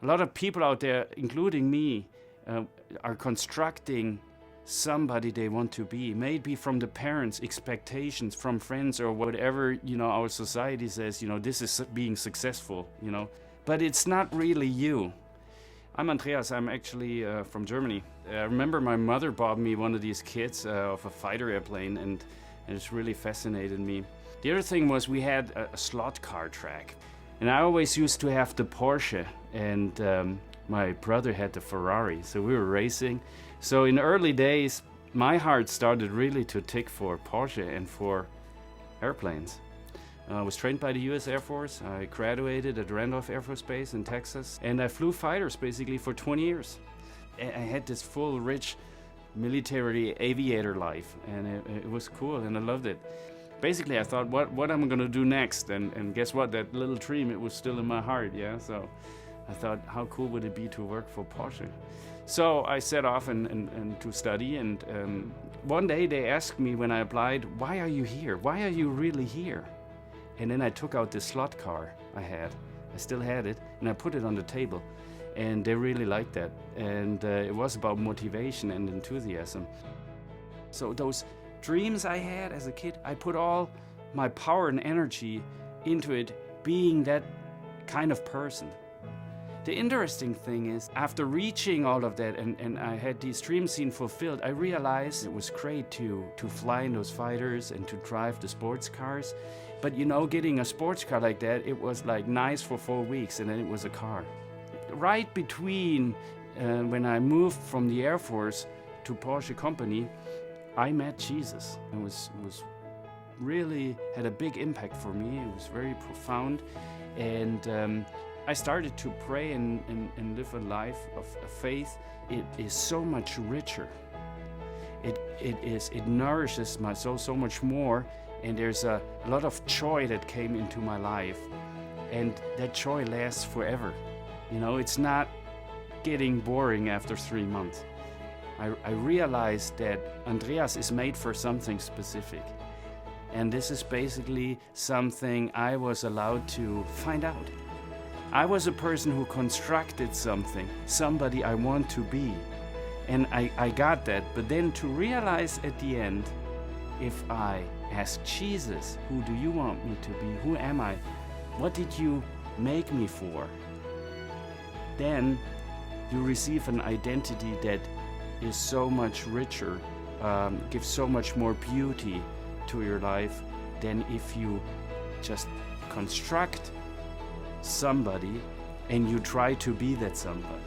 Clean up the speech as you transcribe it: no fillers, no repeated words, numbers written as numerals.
A lot of people out there, including me, are constructing somebody they want to be, maybe from the parents' expectations, from friends, or whatever, our society says, this is being successful, But it's not really you. I'm Andreas. I'm actually from Germany. I remember my mother bought me one of these kits of a fighter airplane, and it's really fascinated me. The other thing was we had a slot car track, and I always used to have the Porsche, and my brother had the Ferrari, so we were racing. So in the early days, my heart started really to tick for Porsche and for airplanes. I was trained by the US Air Force. I graduated at Randolph Air Force Base in Texas, and I flew fighters basically for 20 years. I had this full, rich military aviator life, and it was cool, and I loved it. Basically, I thought, what am I going to do next? And guess what? That little dream, it was still in my heart, yeah? So I thought, how cool would it be to work for Porsche? So I set off and to study, and one day they asked me when I applied, why are you here? Why are you really here? And then I took out this slot car I had. I still had it, and I put it on the table. And they really liked that. And it was about motivation and enthusiasm. So those dreams I had as a kid, I put all my power and energy into it, being that kind of person. The interesting thing is, after reaching all of that and I had these dreams seen fulfilled, I realized it was great to fly in those fighters and to drive the sports cars. But getting a sports car like that, it was like nice for 4 weeks, and then it was a car. Right between when I moved from the Air Force to Porsche company, I met Jesus. It was really had a big impact for me. It was very profound, and I started to pray and live a life of faith. It is so much richer. It nourishes my soul so much more, and there's a lot of joy that came into my life, and that joy lasts forever. It's not getting boring after 3 months. I realized that Andreas is made for something specific, and this is basically something I was allowed to find out. I was a person who constructed somebody I want to be, and I got that. But then to realize at the end, if I ask Jesus, who do you want me to be? Who am I? What did you make me for? Then you receive an identity that is so much richer, gives so much more beauty to your life than if you just construct somebody and you try to be that somebody.